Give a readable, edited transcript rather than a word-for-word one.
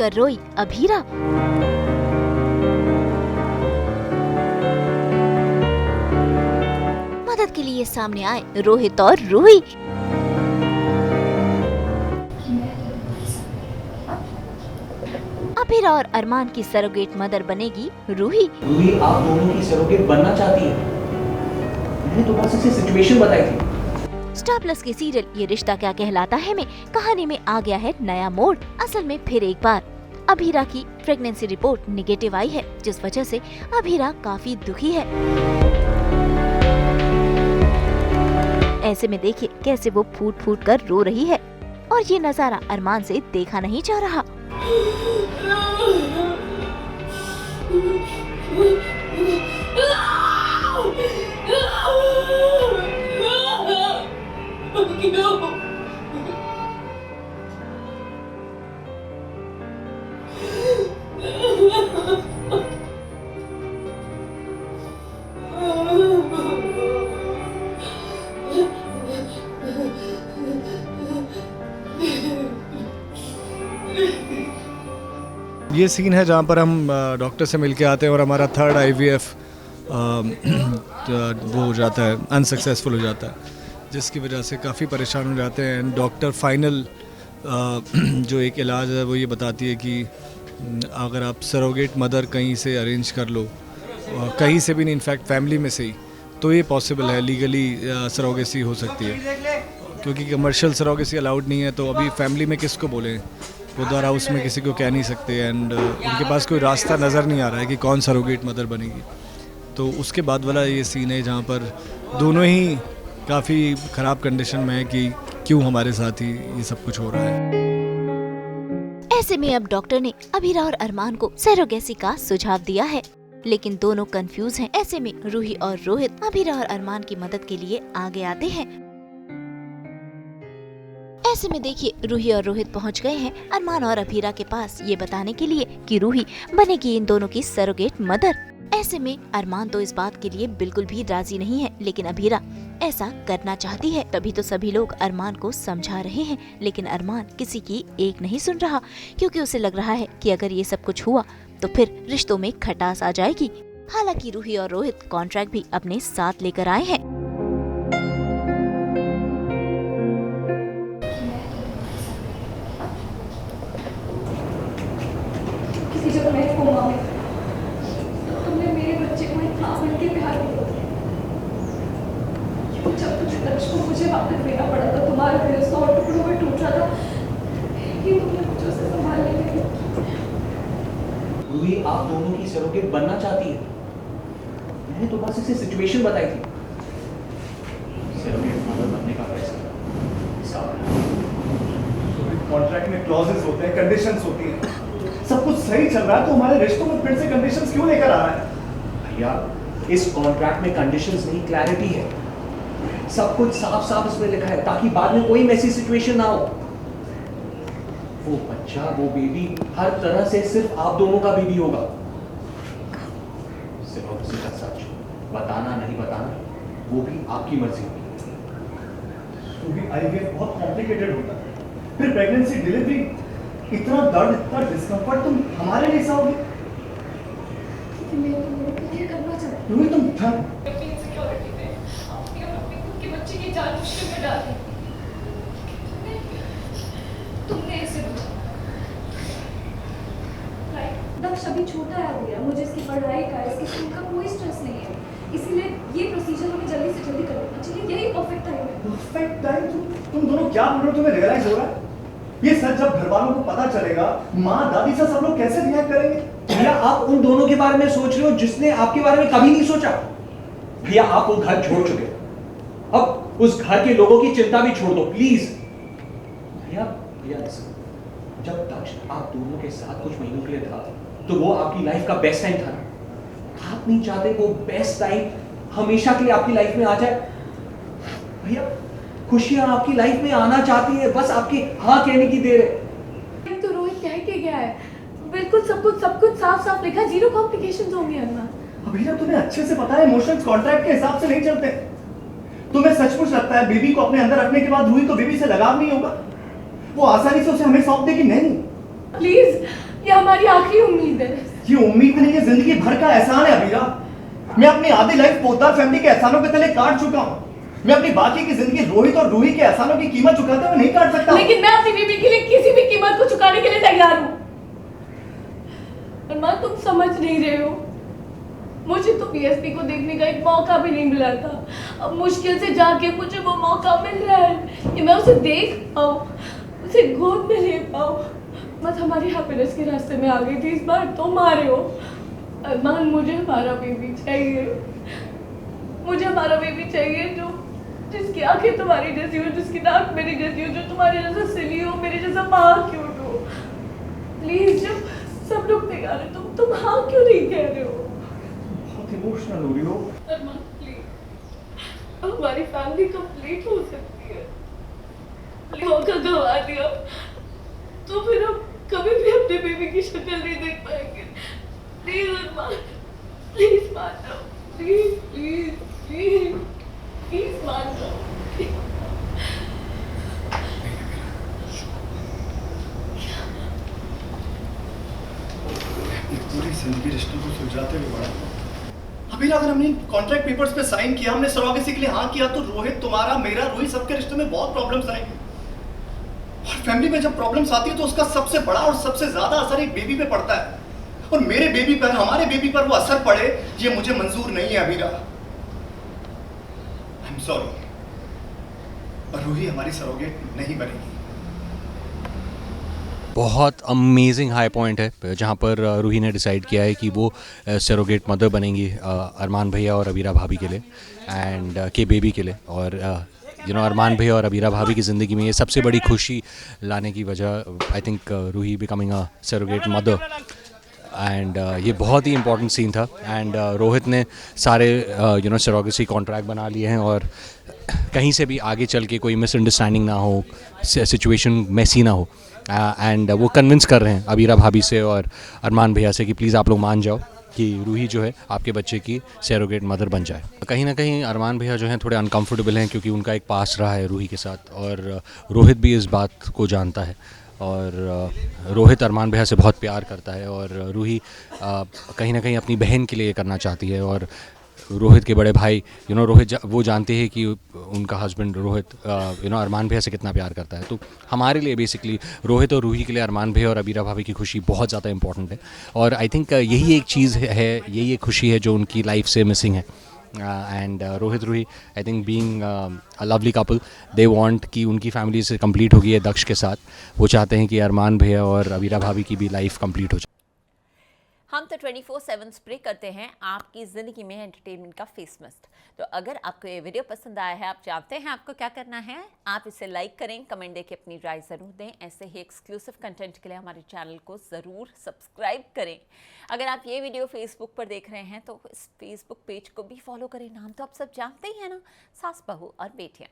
कर रोई अभीरा। मदद के लिए सामने आए रोहित और रूही। अभीरा और अरमान की सरोगेट मदर बनेगी रूही। रूही आप दोनों की सरोगेट बनना चाहती है। मैंने तो बस इसे सिचुएशन बताई थी। स्टार प्लस के सीरियल ये रिश्ता क्या कहलाता है में कहानी में आ गया है नया मोड़। असल में फिर एक बार अभीरा की प्रेगनेंसी रिपोर्ट निगेटिव आई है, जिस वजह से अभीरा काफी दुखी है। ऐसे में देखिए कैसे वो फूट फूट कर रो रही है और ये नजारा अरमान से देखा नहीं जा रहा। ये सीन है जहाँ पर हम डॉक्टर से मिलके आते हैं और हमारा थर्ड IVF वो हो जाता है, अनसक्सेसफुल हो जाता है, जिसकी वजह से काफ़ी परेशान हो जाते हैं। डॉक्टर फाइनल जो एक इलाज है वो ये बताती है कि अगर आप सरोगेट मदर कहीं से अरेंज कर लो, कहीं से भी नहीं, इनफैक्ट फैमिली में से ही, तो ये पॉसिबल है, लीगली सरोगेसी हो सकती है। क्योंकि कमर्शियल सरोगेसी अलाउड नहीं है, तो अभी फैमिली में किसको बोलें, वो द्वारा उसमें किसी को कह नहीं सकते। एंड उनके पास कोई रास्ता नज़र नहीं आ रहा है कि कौन सरोगेट मदर बनेगी। तो उसके बाद वाला ये सीन है जहाँ पर दोनों ही काफ़ी ख़राब कंडीशन में है कि क्यों हमारे साथ ही ये सब कुछ हो रहा है। ऐसे में अब डॉक्टर ने अभीरा और अरमान को सरोगेसी का सुझाव दिया है, लेकिन दोनों कंफ्यूज हैं। ऐसे में रूही और रोहित अभीरा और अरमान की मदद के लिए आगे आते हैं। ऐसे में देखिए रूही और रोहित पहुंच गए हैं अरमान और अभीरा के पास ये बताने के लिए कि रूही बनेगी इन दोनों की सरोगेट मदर। ऐसे में अरमान तो इस बात के लिए बिल्कुल भी राजी नहीं है, लेकिन अभीरा ऐसा करना चाहती है। तभी तो सभी लोग अरमान को समझा रहे हैं, लेकिन अरमान किसी की एक नहीं सुन रहा, क्योंकि उसे लग रहा है कि अगर ये सब कुछ हुआ तो फिर रिश्तों में खटास आ जाएगी। हालांकि रूही और रोहित कॉन्ट्रैक्ट भी अपने साथ लेकर आए हैं। तुमने मेरे बच्चे को इतना बन के प्यार दिया, जब तुझे दक्ष को मुझे वापस देना पड़ा था, तुम्हारा दिल 100 टुकड़ों में टूट रहा था, ये तुमने मुझे उसे संभालने के लिए। रूही आप दोनों की सरोगेट बनना चाहती है। मैंने तो बस इसे सिचुएशन बताई थी। सरोगेट मदर बनने का फैसला कॉन्ट्रैक्ट में क्लॉजेस होते हैं, कंडीशंस होती हैं। सब कुछ सही चल रहा है तो हमारे रिश्तों में फिर से कंडीशंस क्यों लेकर आ रहा है? भैया इस कॉन्ट्रैक्ट में कंडीशंस नहीं, क्लैरिटी है। सब कुछ साफ साफ इसमें लिखा है ताकि बाद में कोई मैसी सिचुएशन ना हो। वो बच्चा, वो बेबी हर तरह से सिर्फ आप दोनों का बेबी होगा। सिर्फ का सच बताना नहीं बताना वो भी आपकी मर्जी होगी। तो भी IVF बहुत कॉम्प्लिकेटेड होता है, फिर प्रेगनेंसी, डिलीवरी, इतना दर्द, इतना डिस्कम्फर्ट तुम हमारे लिए सहोगे? मैं तुम्हें ये करना चाहती रूही तुम अपनी इनसिक्योरिटी में अपनी और अपनी खुद के बच्चे की जान मुश्किल में डाल दी। तुमने इसे दक्ष अभी छोटा है भैया, मुझे इसकी पढ़ाई का, इसकी स्कूल का कोई स्ट्रेस नहीं है, इसीलिए ये प्रोसीजर हमें जल्दी से जल्दी करना चाहिए। यही परफेक्ट टाइम है। Perfect time? तुम दोनों क्या बोल रहे हो? तुम्हें रियलाइज हो रहा है? ये सच जब घर वालों को पता चलेगा, माँ दादी से सब लोग कैसे रिएक्ट करेंगे? भैया आप उन दोनों के बारे में सोच रहे हो जिसने आपके बारे में कभी नहीं सोचा। भैया आप वो घर छोड़ चुके, अब उस घर के लोगों की चिंता भी छोड़ दो प्लीज। भैया जब दक्ष आप दोनों के साथ कुछ महीनों के लिए था तो वो आपकी लाइफ का बेस्ट टाइम था ना। आप नहीं चाहते वो बेस्ट टाइम हमेशा के लिए आपकी लाइफ में आ जाए? भैया खुशियां आपकी लाइफ में आना चाहती है, बस आपकी हाँ कहने की देर है। तो रोहित कह के गया है, बिल्कुल सब कुछ साफ साफ लिखा, जीरो कॉम्प्लिकेशंस होंगे। अभीरा तुम्हें अच्छे से पता है इमोशंस कॉन्ट्रैक्ट के हिसाब से नहीं चलते। तुम्हें सचमुच लगता है बेबी को अपने अंदर रखने के बाद रूही को बेबी से लगाव नहीं होगा? वो आसानी से उसे हमें सौंप देगी? नहीं। प्लीज ये हमारी आखिरी उम्मीद है। ये उम्मीद नहीं है, जिंदगी भर का एहसान है अबीरा। मैं अपनी आधी लाइफ पोद्दार फैमिली के एहसानों के तले काट चुका हूँ। मैं अपनी बाकी की जिंदगी रोहित और रूही के एहसानों की कीमत चुकाते हुए नहीं काट सकता। लेकिन मैं अपनी बीवी के लिए किसी भी कीमत को चुकाने के लिए तैयार हूँ। अरमान, तुम समझ नहीं रहे हो। मुझे तो पीएसपी को देखने का एक मौका भी नहीं मिला था। अब मुश्किल से जाके मुझे वो मौका मिल रहा है कि मैं उसे देख पाऊँ, उसे गोद में ले पाऊँ। बस हमारी हैप्पीनेस के रास्ते में आ गई थी, इस बार तुम आ रहे हो। अरमान, मुझे हमारा बेबी चाहिए। मुझे हमारा बेबी चाहिए जो जिसकी आंखें तुम्हारी जैसी हो, जिसकी नाक मेरी जैसी हो, जो तुम्हारे जैसा सिली हो, मेरे जैसा माँ क्यूट हो। प्लीज, जब सब लोग तैयार है तुम हाँ क्यों नहीं कह रहे हो? बहुत इमोशनल हो रही हो। अरमान प्लीज, हमारी फैमिली कंप्लीट हो सकती है। मौका गवा दिया तो फिर हम कभी भी अपने बेबी की शक्ल नहीं देख पाएंगे। प्लीज अरमान, प्लीज मान जाओ। प्लीज प्लीज प्लीज प्लीज मान जाओ। पूरी जिंदगी रिश्तों को सुलझाते हुए बढ़ा। अभी अगर हमने कॉन्ट्रैक्ट पेपर्स पे साइन किया, हमने सरोगेसी के लिए हाँ किया, तो रोहित तुम्हारा, मेरा, रूही, सबके रिश्ते में बहुत प्रॉब्लम्स आएंगे। और फैमिली में जब प्रॉब्लम्स आती है तो उसका सबसे बड़ा और सबसे ज्यादा असर एक बेबी पे पड़ता है। और मेरे बेबी पर, हमारे बेबी पर वो असर पड़े, ये मुझे मंजूर नहीं है अबीरा। I am sorry. और रूही हमारी सरोगेट नहीं बनेगी। बहुत अमेजिंग हाई पॉइंट है जहाँ पर रूही ने डिसाइड किया है कि वो सरोगेट मदर बनेंगी अरमान भैया और अबीरा भाभी के लिए एंड के बेबी के लिए। और अरमान भैया और अबीरा भाभी की ज़िंदगी में ये सबसे बड़ी खुशी लाने की वजह I think Ruhi becoming a surrogate mother. And ये बहुत ही इंपॉर्टेंट सीन था। एंड रोहित ने सारे सरोगेसी कॉन्ट्रैक्ट बना लिए हैं और कहीं से भी आगे चल के कोई मिसअंडरस्टैंडिंग ना हो, सिचुएशन मैसी ना हो। एंड वो कन्विंस कर रहे हैं अबीरा भाभी से और अरमान भैया से कि प्लीज़ आप लोग मान जाओ कि रूही जो है आपके बच्चे की सरोगेट मदर बन जाए। कहीं ना कहीं अरमान भैया जो हैं थोड़े अनकंफर्टेबल हैं क्योंकि उनका एक पास रहा है रूही के साथ और रोहित भी इस बात को जानता है। और रोहित अरमान भैया से बहुत प्यार करता है और रूही कहीं ना कहीं अपनी बहन के लिए ये करना चाहती है। और रोहित के बड़े भाई रोहित वो जानते हैं कि उनका हस्बैंड रोहित अरमान भैया से कितना प्यार करता है। तो हमारे लिए बेसिकली रोहित और रूही के लिए अरमान भैया और अबीरा भाभी की खुशी बहुत ज़्यादा इंपॉर्टेंट है। और आई थिंक यही एक चीज़ है, यही एक खुशी है जो उनकी लाइफ से मिसिंग है। And Rohit Ruhi I think being a lovely couple, they want कि उनकी फैमिली से कंप्लीट होगी है दक्ष के साथ। वो चाहते हैं कि अरमान भैया और अबीरा भाभी की भी लाइफ कंप्लीट हो जाए। हम तो 24/7 स्प्रे करते हैं आपकी ज़िंदगी में एंटरटेनमेंट का फेस मास्क। तो अगर आपको ये वीडियो पसंद आया है, आप जानते हैं आपको क्या करना है। आप इसे लाइक करें, कमेंट देके अपनी राय ज़रूर दें। ऐसे ही एक्सक्लूसिव कंटेंट के लिए हमारे चैनल को ज़रूर सब्सक्राइब करें। अगर आप ये वीडियो फेसबुक पर देख रहे हैं तो इस फेसबुक पेज को भी फॉलो करें। नाम तो आप सब जानते ही हैं ना, सास बहू और बेटियाँ।